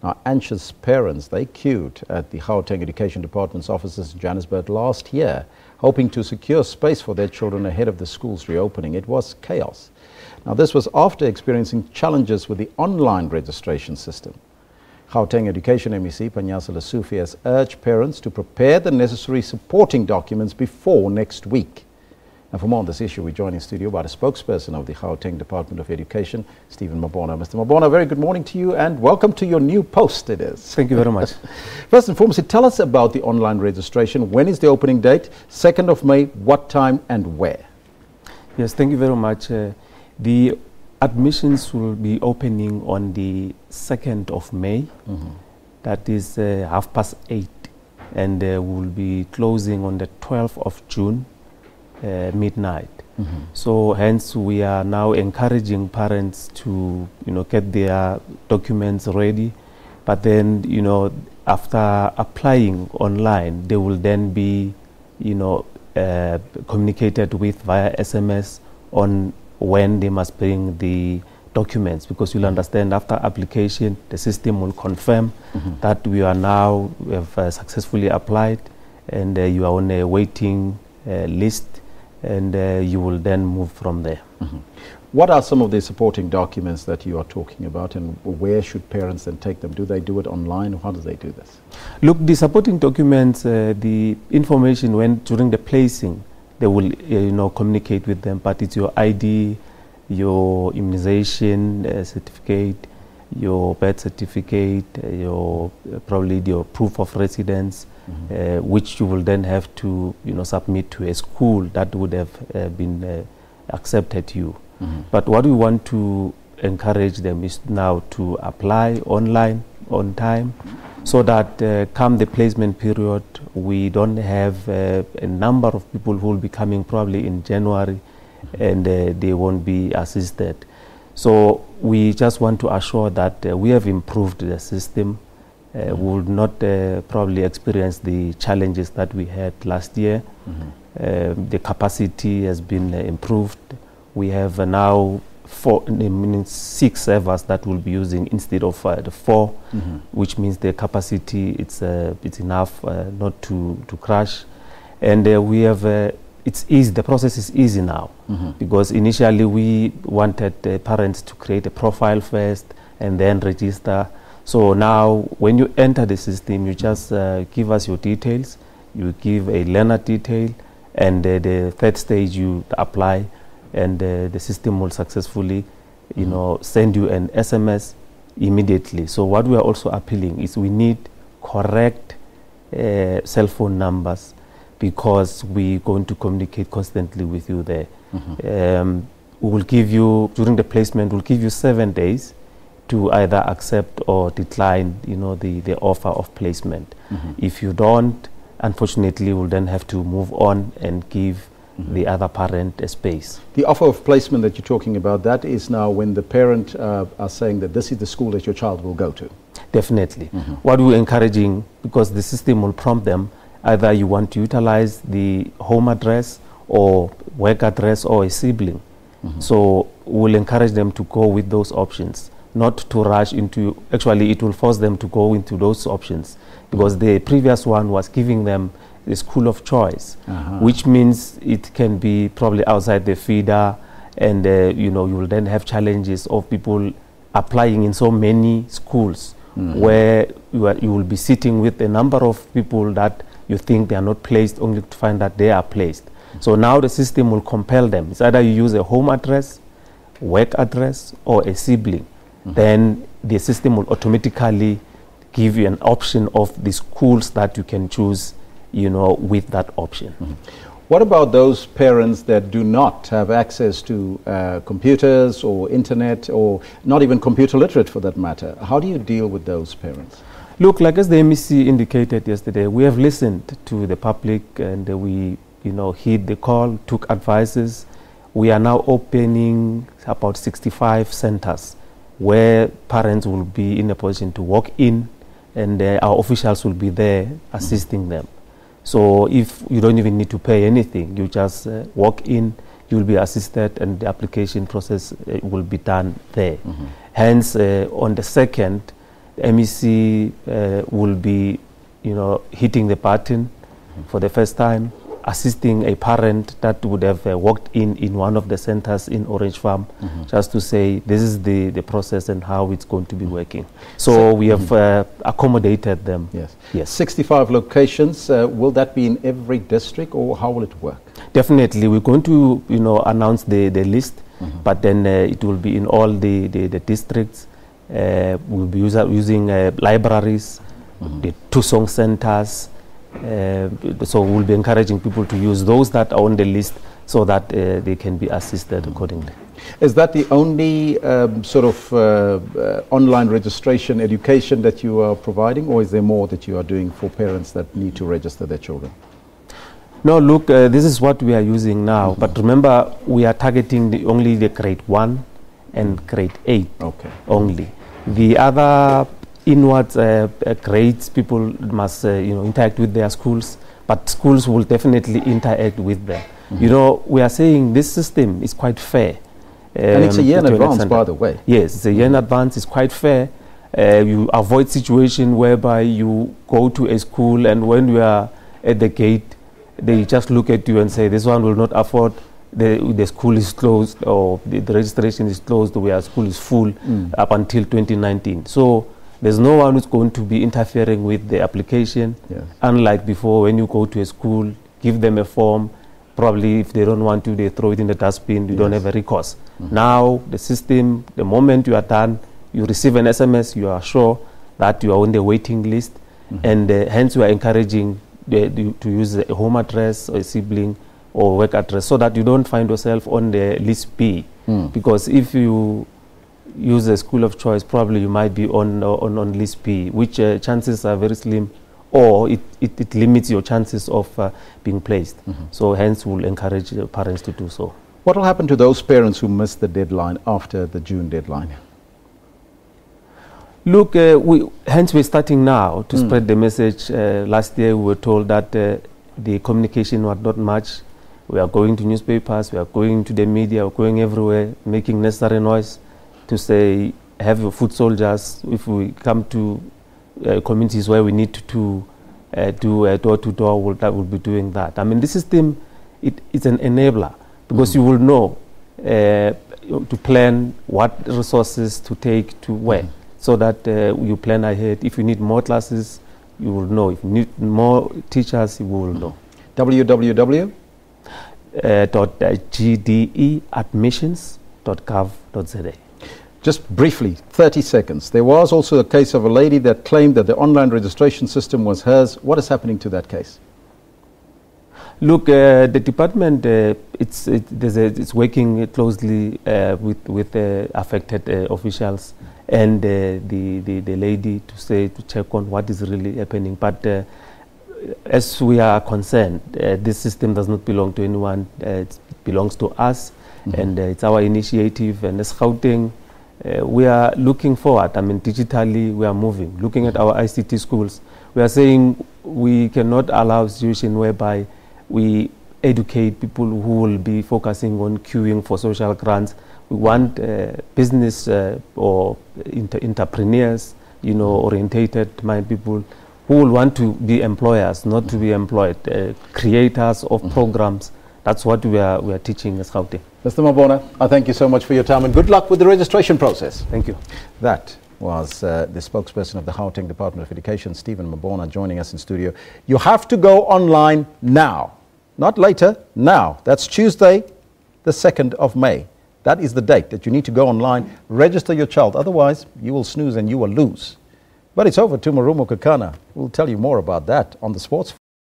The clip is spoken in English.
Now, anxious parents, they queued at the Gauteng Education Department's offices in Johannesburg last year, hoping to secure space for their children ahead of the school's reopening. It was chaos. Now, this was after experiencing challenges with the online registration system. Gauteng Education MEC Panyaza has urged parents to prepare the necessary supporting documents before next week. And for more on this issue, we join in studio by the spokesperson of the Gauteng Department of Education, Stephen Mabona. Mr. Mabona, very good morning to you and welcome to your new post, it is. Thank you very much. First and foremost, tell us about the online registration. When is the opening date? 2nd of May, what time and where? Yes, thank you very much. The admissions will be opening on the 2nd of May. That is 8:30, and we'll be closing on the 12th of June. Midnight. So hence we are now encouraging parents to get their documents ready, but then after applying online they will then be communicated with via SMS on when they must bring the documents, because you'll understand after application the system will confirm that we have successfully applied and you are on a waiting list, and you will then move from there. What are some of the supporting documents that you are talking about, and where should parents then take them? Do they do it online, or how do they do this? Look, the supporting documents, the information during the placing, they will communicate with them, but it's your ID, your immunization certificate, your birth certificate, probably your proof of residence, which you will then have to submit to a school that would have been accepted you. But what we want to encourage them is now to apply online on time, so that come the placement period we don't have a number of people who will be coming probably in January and they won't be assisted. So we just want to assure that we have improved the system. We will not probably experience the challenges that we had last year. The capacity has been improved. We have now 6 servers that we'll be using instead of the 4, which means the capacity it's enough not to crash. And we have it's easy. The process is easy now, because initially we wanted the parents to create a profile first and then register. So now when you enter the system, you just give us your details, you give a learner detail, and the third stage you apply, and the system will successfully send you an SMS immediately. So what we are also appealing is we need correct cell phone numbers, because we're going to communicate constantly with you there. We will give you, during the placement, we'll give you 7 days to either accept or decline the offer of placement. If you don't, unfortunately, we'll then have to move on and give the other parent a space. The offer of placement that you're talking about, that is now when the parent are saying that this is the school that your child will go to? Definitely. What we're encouraging, because the system will prompt them, either you want to utilize the home address or work address or a sibling. So we'll encourage them to go with those options, not to rush into, actually it will force them to go into those options, because the previous one was giving them the school of choice, which means it can be probably outside the feeder, and you will then have challenges of people applying in so many schools, where you will be sitting with a number of people that you think they are not placed, only to find that they are placed. So now the system will compel them. It's either you use a home address, work address, or a sibling. Then the system will automatically give you an option of the schools that you can choose, with that option. What about those parents that do not have access to computers or internet, or not even computer literate for that matter? How do you deal with those parents? Look, like as the MEC indicated yesterday, we have listened to the public, and we heed the call, took advices. We are now opening about 65 centers where parents will be in a position to walk in, and our officials will be there assisting them. So if you don't even need to pay anything, you just walk in, you will be assisted, and the application process will be done there. Hence, on the 2nd, The MEC will be, hitting the button for the first time, assisting a parent that would have walked in one of the centers in Orange Farm, just to say this is the process and how it's going to be working. So we have accommodated them. Yes. 65 locations. Will that be in every district, or how will it work? Definitely, we're going to announce the list, but then it will be in all the districts. We'll be using libraries, the two-song centers. So we'll be encouraging people to use those that are on the list so that they can be assisted accordingly. Is that the only online registration education that you are providing, or is there more that you are doing for parents that need to register their children? No, look, this is what we are using now. But remember, we are targeting only the grade 1 and grade 8 only. The other inwards grades, people must interact with their schools, but schools will definitely interact with them. We are saying this system is quite fair. And it's a year in advance, by the way. Yes, it's a year in advance. It's quite fair. You avoid situation whereby you go to a school and when you are at the gate, they just look at you and say, this one will not afford, the school is closed, or the registration is closed, where school is full up until 2019. So there's no one who's going to be interfering with the application. Unlike before, when you go to a school, give them a form, probably if they don't want to, they throw it in the dustbin, you don't have a recourse. Now, the system, the moment you are done, you receive an SMS, you are sure that you are on the waiting list, and hence we are encouraging to use a home address or a sibling or work address so that you don't find yourself on the list B. Because if you use a school of choice, probably you might be on list B, which chances are very slim, or it limits your chances of being placed. So hence we'll encourage parents to do so. What will happen to those parents who missed the deadline after the June deadline? Look, hence we're starting now to spread the message. Last year we were told that the communication was not much. We are going to newspapers, we are going to the media, we're going everywhere, making necessary noise to say, have your foot soldiers. If we come to communities where we need to do a door-to-door, that will be doing that. I mean, this system, it's an enabler, because you will know to plan what resources to take to where, so that you plan ahead. If you need more classes, you will know. If you need more teachers, you will know. www.gdeadmissions.gov.za. Just briefly, 30 seconds. There was also a case of a lady that claimed that the online registration system was hers. What is happening to that case? Look, the department, it's working closely with affected officials and the lady to check on what is really happening. But as we are concerned, this system does not belong to anyone. It belongs to us, and it's our initiative. And as Gauteng, we are looking forward. I mean, digitally, we are moving. Looking at our ICT schools, we are saying we cannot allow a situation whereby we educate people who will be focusing on queuing for social grants. We want business or entrepreneurs, orientated mind people who will want to be employers, not to be employed, creators of programs. That's what we are teaching as Gauteng. Mr. Mabona, I thank you so much for your time and good luck with the registration process. Thank you. That was the spokesperson of the Gauteng Department of Education, Stephen Mabona, joining us in studio. You have to go online now, not later, now. That's Tuesday, the 2nd of May. That is the date that you need to go online, register your child. Otherwise, you will snooze and you will lose. But it's over to Marumo Kakana. We'll tell you more about that on the sports.